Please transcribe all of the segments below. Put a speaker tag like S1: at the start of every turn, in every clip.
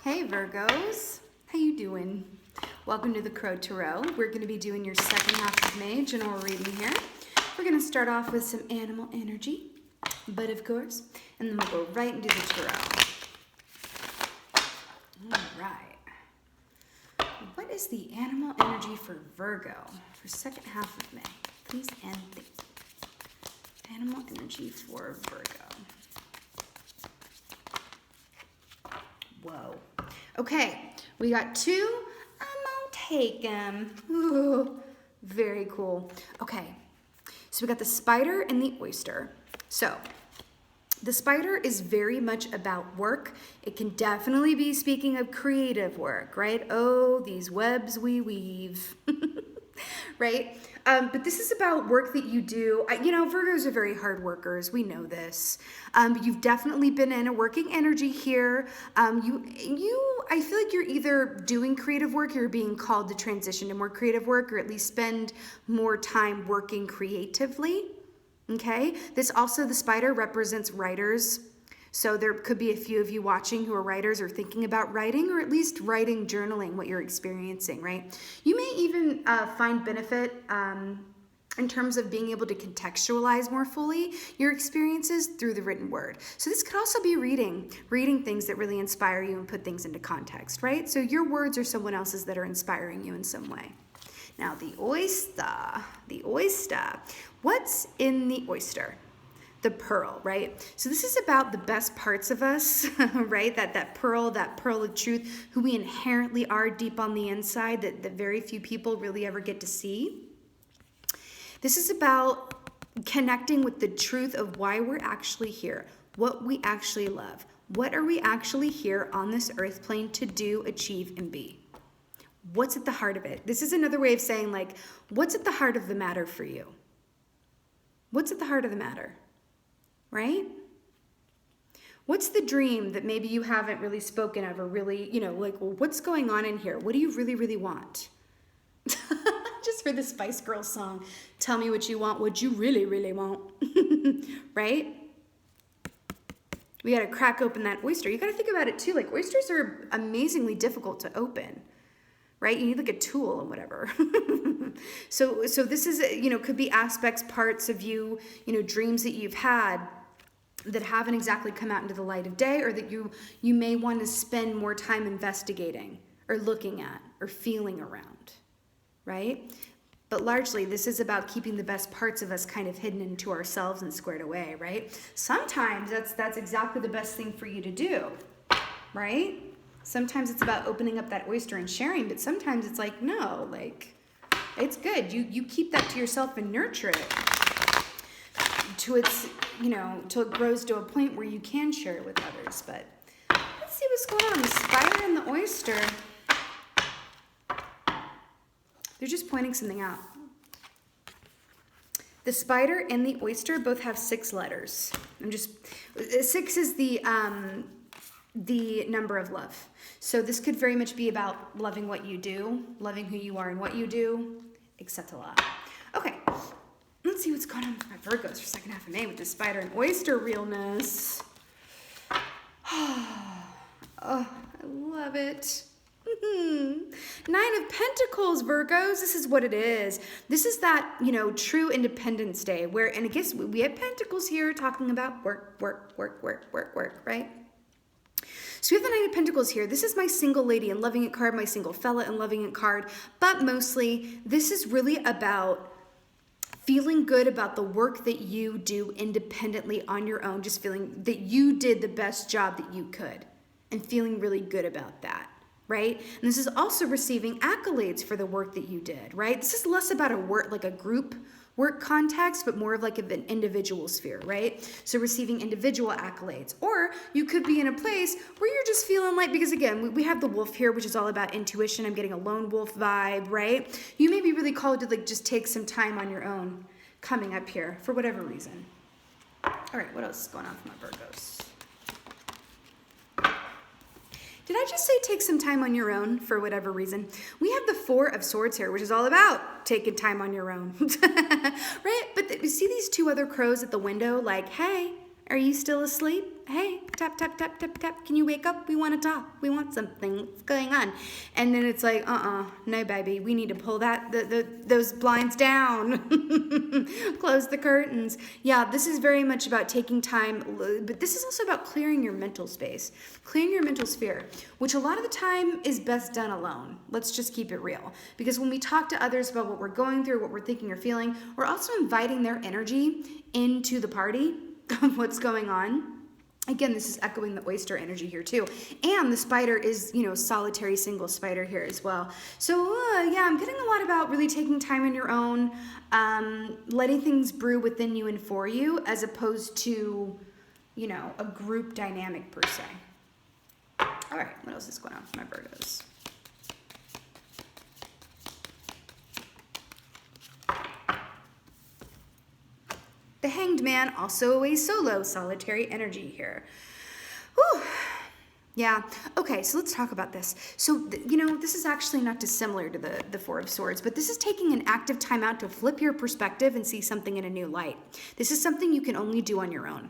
S1: Hey Virgos, how you doing? Welcome to the Crow Tarot. We're going to be doing your second half of May general reading here. We're going to start off with some animal energy, but of course, and then we'll go right into the tarot. All right. What is the animal energy for Virgo for second half of May? Please and thank you. Animal energy for Virgo. Whoa. Okay, we got two. I'm gonna take them. Ooh, very cool. Okay, so we got the spider and the oyster. So the spider is very much about work. It can definitely be speaking of creative work, right? Oh, these webs we weave, right? But this is about work that you do. Virgos are very hard workers. We know this. But you've definitely been in a working energy here. I feel like you're either doing creative work, you're being called to transition to more creative work, or at least spend more time working creatively. Okay. The spider represents writers. So there could be a few of you watching who are writers or thinking about writing, or at least writing, journaling what you're experiencing, right? You may even find benefit in terms of being able to contextualize more fully your experiences through the written word. So this could also be reading things that really inspire you and put things into context, right? So your words are someone else's that are inspiring you in some way. Now the oyster. What's in the oyster? The pearl, right? So this is about the best parts of us, right? That pearl of truth, who we inherently are deep on the inside, that very few people really ever get to see. This is about connecting with the truth of why we're actually here, what we actually love. What are we actually here on this earth plane to do, achieve, and be? What's at the heart of it? This is another way of saying, like, what's at the heart of the matter for you? What's at the heart of the matter? Right? What's the dream that maybe you haven't really spoken of, or really, what's going on in here? What do you really, really want? Just for the Spice Girls song, tell me what you want, what you really, really want. Right? We got to crack open that oyster. You got to think about it too. Like, oysters are amazingly difficult to open. Right? You need like a tool and whatever. So this is, could be aspects, parts of you, dreams that you've had that haven't exactly come out into the light of day, or that you may want to spend more time investigating or looking at or feeling around, right? But largely, this is about keeping the best parts of us kind of hidden into ourselves and squared away, right? Sometimes that's exactly the best thing for you to do, right? Sometimes it's about opening up that oyster and sharing, but sometimes it's like, no, like, it's good. You keep that to yourself and nurture it to its, till it grows to a point where you can share it with others. But let's see what's going on. The spider and the oyster, they're just pointing something out. The spider and the oyster both have 6 letters. 6 is the number of love. So this could very much be about loving what you do, loving who you are and what you do, etc. Okay, let's see what's going on with my Virgos for second half of May with the spider and oyster realness. Oh, I love it. 9 of Pentacles, Virgos. This is what it is. This is that, true Independence Day where, and I guess we have Pentacles here talking about work, right? So we have the 9 of Pentacles here. This is my single lady and loving it card, my single fella and loving it card. But mostly, this is really about feeling good about the work that you do independently on your own, just feeling that you did the best job that you could and feeling really good about that, right? And this is also receiving accolades for the work that you did, right? This is less about a work, like a group work context, but more of like an individual sphere, right? So receiving individual accolades. Or you could be in a place where you're just feeling like, because again, we have the wolf here, which is all about intuition. I'm getting a lone wolf vibe, right? You may be really called to like just take some time on your own coming up here for whatever reason. All right, what else is going on for my Virgos? Did I just say take some time on your own for whatever reason? We have the 4 of Swords here, which is all about taking time on your own, right? But you see these 2 other crows at the window like, hey, Are you still asleep? Hey, tap, tap, tap, tap, tap. Can you wake up? We want to talk. We want something. What's going on? And then it's like, no, baby. We need to pull those blinds down. Close the curtains. Yeah, this is very much about taking time, but this is also about clearing your mental space, clearing your mental sphere, which a lot of the time is best done alone. Let's just keep it real. Because when we talk to others about what we're going through, what we're thinking or feeling, we're also inviting their energy into the party of what's going on. Again, this is echoing the oyster energy here too. And the spider is, solitary single spider here as well. So yeah, I'm getting a lot about really taking time on your own, letting things brew within you and for you, as opposed to, a group dynamic per se. All right, what else is going on for my Virgos? The Hanged Man, also a solo, solitary energy here. Whew. Yeah, okay, so let's talk about this. So, this is actually not dissimilar to the Four of Swords, but this is taking an active time out to flip your perspective and see something in a new light. This is something you can only do on your own.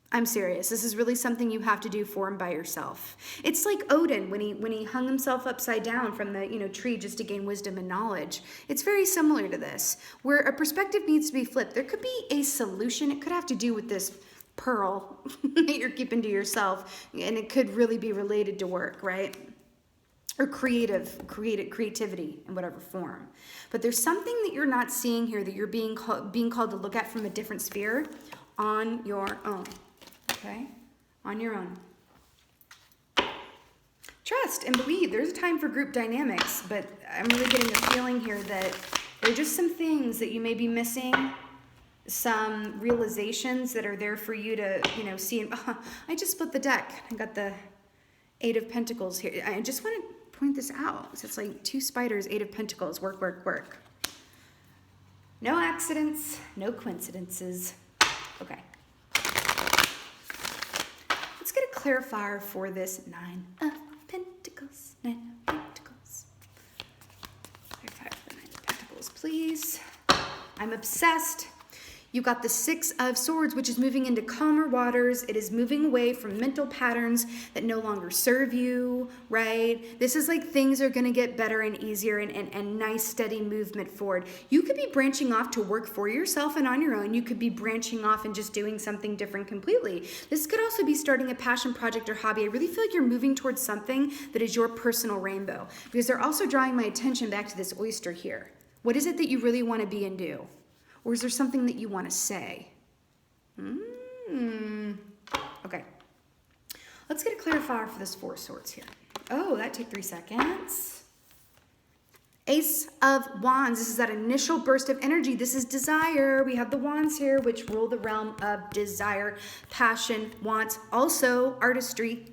S1: I'm serious. This is really something you have to do for and by yourself. It's like Odin when he hung himself upside down from the tree just to gain wisdom and knowledge. It's very similar to this, where a perspective needs to be flipped. There could be a solution. It could have to do with this pearl that you're keeping to yourself, and it could really be related to work, right? Or creativity in whatever form. But there's something that you're not seeing here that you're being called to look at from a different sphere on your own. Okay? On your own. Trust and believe. There's a time for group dynamics, but I'm really getting a feeling here that there are just some things that you may be missing, some realizations that are there for you to, see. And, I just split the deck. I got the Eight of Pentacles here. I just want to point this out. So it's like two spiders, Eight of Pentacles. Work, work, work. No accidents, no coincidences. Okay. Let's get a clarifier for this Nine of Pentacles. Nine of Pentacles. Clarifier for the Nine of Pentacles, please. I'm obsessed. You got the Six of Swords, which is moving into calmer waters. It is moving away from mental patterns that no longer serve you, right? This is like things are going to get better and easier and nice, steady movement forward. You could be branching off to work for yourself and on your own. You could be branching off and just doing something different completely. This could also be starting a passion project or hobby. I really feel like you're moving towards something that is your personal rainbow, because they're also drawing my attention back to this oyster here. What is it that you really want to be and do? Or is there something that you want to say? Okay. Let's get a clarifier for this Four of Swords here. Oh, that took 3 seconds. Ace of Wands. This is that initial burst of energy. This is desire. We have the wands here, which rule the realm of desire, passion, wants, also artistry.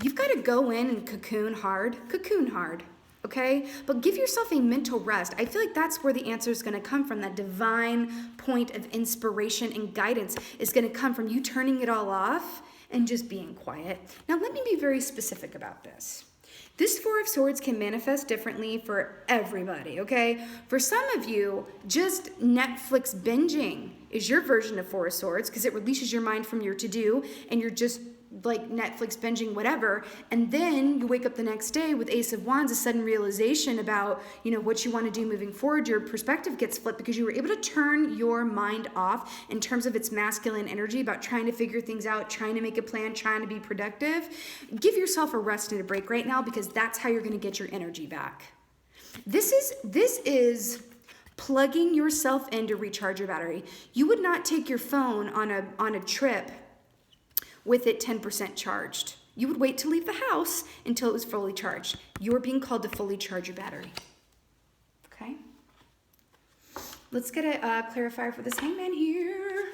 S1: You've got to go in and cocoon hard. Cocoon hard. Okay? But give yourself a mental rest. I feel like that's where the answer is going to come from. That divine point of inspiration and guidance is going to come from you turning it all off and just being quiet. Now, let me be very specific about this. This Four of Swords can manifest differently for everybody, okay? For some of you, just Netflix binging is your version of Four of Swords because it releases your mind from your to-do and you're just like Netflix binging whatever, and then you wake up the next day with Ace of Wands, a sudden realization about, what you want to do moving forward. Your perspective gets flipped because you were able to turn your mind off in terms of its masculine energy about trying to figure things out, trying to make a plan, trying to be productive. Give yourself a rest and a break right now, because that's how you're going to get your energy back. This is plugging yourself in to recharge your battery. You would not take your phone on a trip with it 10% charged. You would wait to leave the house until it was fully charged. You're being called to fully charge your battery. Okay? Let's get a clarifier for this Hangman here.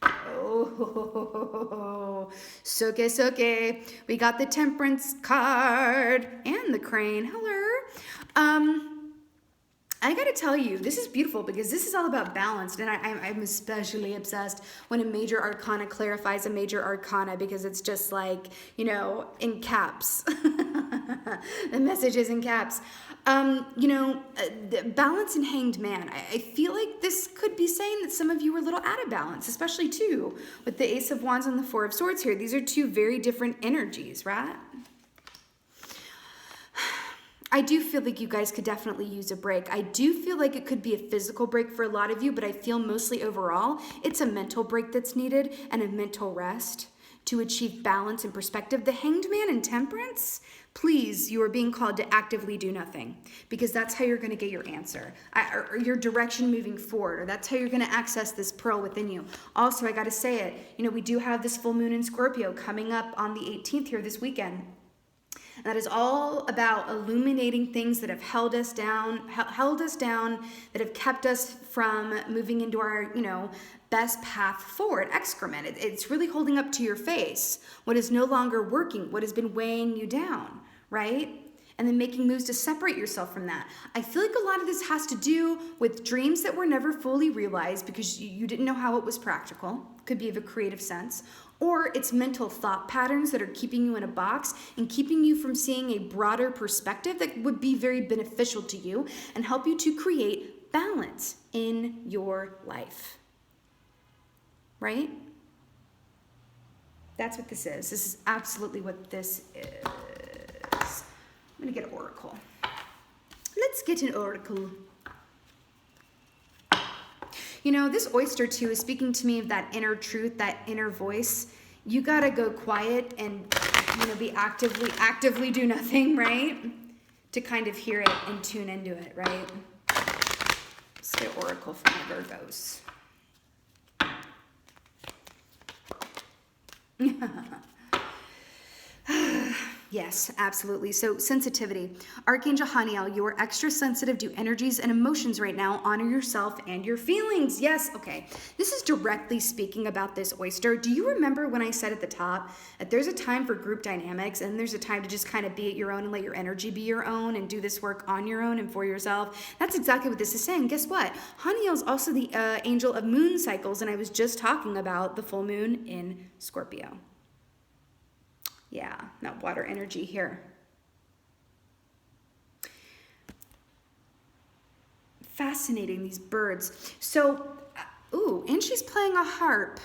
S1: Oh, soke. We got the Temperance card and the Crane. Hello. I gotta tell you, this is beautiful because this is all about balance, and I'm especially obsessed when a major arcana clarifies a major arcana, because it's just like, in caps. The message is in caps. The balance and hanged man. I feel like this could be saying that some of you are a little out of balance, especially too with the Ace of Wands and the Four of Swords here. These are two very different energies, right? I do feel like you guys could definitely use a break. I do feel like it could be a physical break for a lot of you, but I feel mostly overall it's a mental break that's needed and a mental rest to achieve balance and perspective. The Hanged Man and Temperance, please, you are being called to actively do nothing, because that's how you're going to get your answer or your direction moving forward, or that's how you're going to access this pearl within you. Also, I got to say it, we do have this full moon in Scorpio coming up on the 18th here this weekend. And that is all about illuminating things that have held us down, that have kept us from moving into our, best path forward, excrement. It's really holding up to your face what is no longer working, what has been weighing you down, right? And then making moves to separate yourself from that. I feel like a lot of this has to do with dreams that were never fully realized because you didn't know how it was practical. Could be of a creative sense. Or it's mental thought patterns that are keeping you in a box and keeping you from seeing a broader perspective that would be very beneficial to you and help you to create balance in your life. Right? That's what this is. This is absolutely what this is. I'm going to get an oracle. Let's get an oracle. This oyster too is speaking to me of that inner truth, that inner voice. You got to go quiet and, be actively do nothing, right? To kind of hear it and tune into it, right? Let's get an oracle for my Virgos. Yes, absolutely. So sensitivity. Archangel Haniel, you are extra sensitive to energies and emotions right now. Honor yourself and your feelings. Yes, okay. This is directly speaking about this oyster. Do you remember when I said at the top that there's a time for group dynamics and there's a time to just kind of be at your own and let your energy be your own and do this work on your own and for yourself? That's exactly what this is saying. Guess what? Haniel is also the angel of moon cycles, and I was just talking about the full moon in Scorpio. Yeah, that water energy here. Fascinating, these birds. So, and she's playing a harp.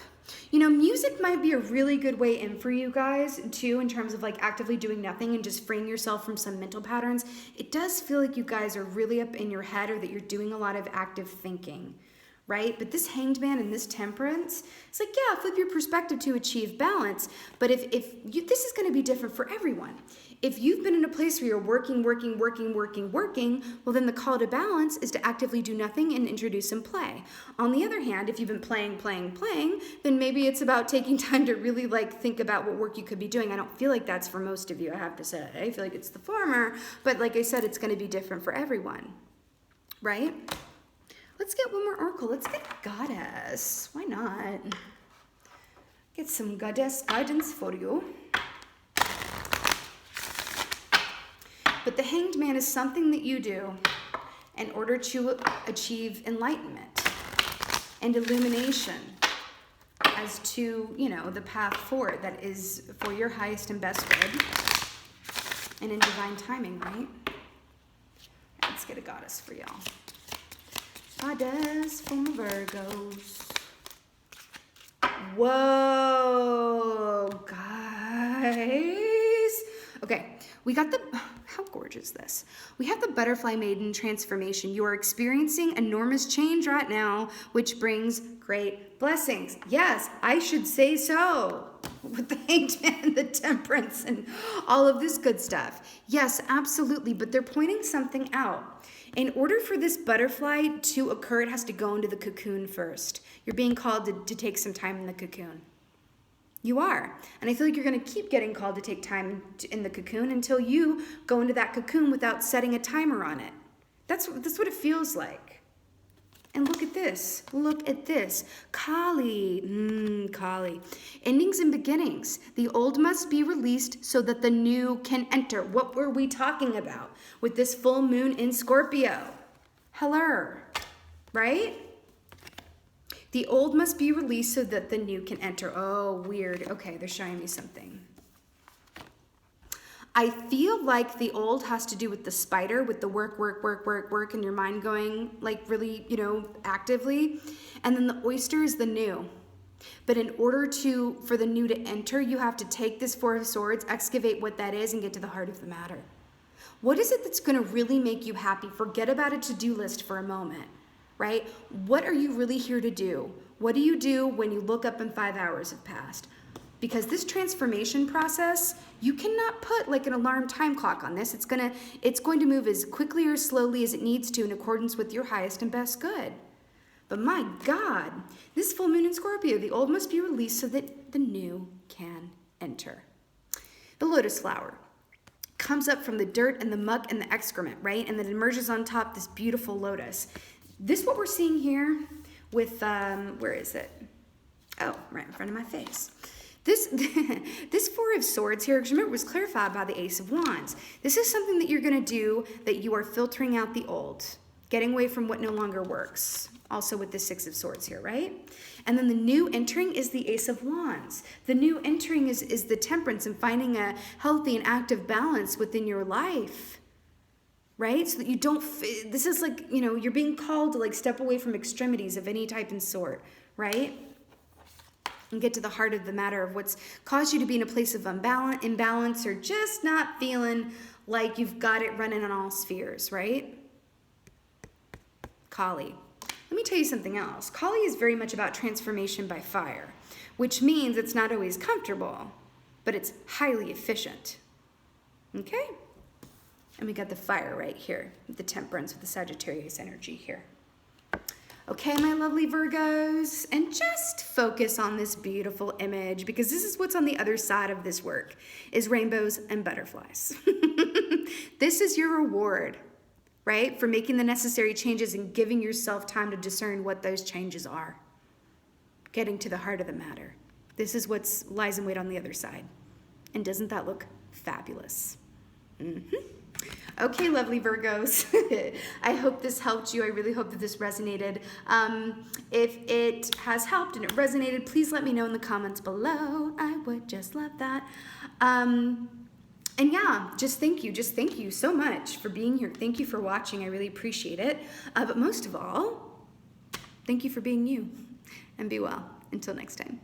S1: Music might be a really good way in for you guys, too, in terms of like actively doing nothing and just freeing yourself from some mental patterns. It does feel like you guys are really up in your head or that you're doing a lot of active thinking. Right? But this Hanged Man and this Temperance, it's like, yeah, flip your perspective to achieve balance. But if this is going to be different for everyone. If you've been in a place where you're working, well, then the call to balance is to actively do nothing and introduce some play. On the other hand, if you've been playing, then maybe it's about taking time to really think about what work you could be doing. I don't feel like that's for most of you, I have to say. I feel like it's the former, but like I said, it's going to be different for everyone. Right? Let's get one more oracle. Let's get Goddess. Why not? Get some Goddess guidance for you. But the Hanged Man is something that you do in order to achieve enlightenment and illumination as to, the path forward that is for your highest and best good and in divine timing, right? Let's get a Goddess for y'all. Goddess for my Virgos. Whoa, guys. Okay, we got how gorgeous is this? We have the Butterfly Maiden transformation. You are experiencing enormous change right now, which brings great blessings. Yes, I should say so. With the Hanged Man, the Temperance, and all of this good stuff. Yes, absolutely, but they're pointing something out. In order for this butterfly to occur, it has to go into the cocoon first. You're being called to take some time in the cocoon. You are. And I feel like you're going to keep getting called to take time in the cocoon until you go into that cocoon without setting a timer on it. That's what it feels like. And look at this. Look at this. Kali. Kali. Endings and beginnings. The old must be released so that the new can enter. What were we talking about with this full moon in Scorpio? Hello. Right? The old must be released so that the new can enter. Oh, weird. Okay, they're showing me something. I feel like the old has to do with the spider, with the work, work, work, work, work, and your mind going like really, actively. And then the oyster is the new. But in order for the new to enter, you have to take this Four of Swords, excavate what that is, and get to the heart of the matter. What is it that's going to really make you happy? Forget about a to-do list for a moment, right? What are you really here to do? What do you do when you look up and 5 hours have passed? Because this transformation process, you cannot put like an alarm time clock on this. It's going to move as quickly or slowly as it needs to in accordance with your highest and best good. But my God, this full moon in Scorpio, the old must be released so that the new can enter. The lotus flower comes up from the dirt and the muck and the excrement, right? And then it emerges on top, this beautiful lotus. This what we're seeing here with, where is it? Oh, right in front of my face. This Four of Swords here, because remember, it was clarified by the Ace of Wands. This is something that you're going to do, that you are filtering out the old, getting away from what no longer works. Also with the Six of Swords here, right? And then the new entering is the Ace of Wands. The new entering is the Temperance and finding a healthy and active balance within your life, right? So that you don't, this is like, you're being called to like step away from extremities of any type and sort, right? And get to the heart of the matter of what's caused you to be in a place of imbalance, or just not feeling like you've got it running on all spheres, right? Kali. Let me tell you something else. Kali is very much about transformation by fire, which means it's not always comfortable, but it's highly efficient. Okay? And we got the fire right here, the Temperance with the Sagittarius energy here. Okay, my lovely Virgos, and just focus on this beautiful image, because this is what's on the other side of this work, is rainbows and butterflies. This is your reward, right, for making the necessary changes and giving yourself time to discern what those changes are. Getting to the heart of the matter. This is what lies in wait on the other side. And doesn't that look fabulous? Okay, lovely Virgos. I hope this helped you. I really hope that this resonated. If it has helped and it resonated, please let me know in the comments below. I would just love that. And yeah, just thank you so much for being here. Thank you for watching. I really appreciate it. But most of all, thank you for being you. And be well. Until next time.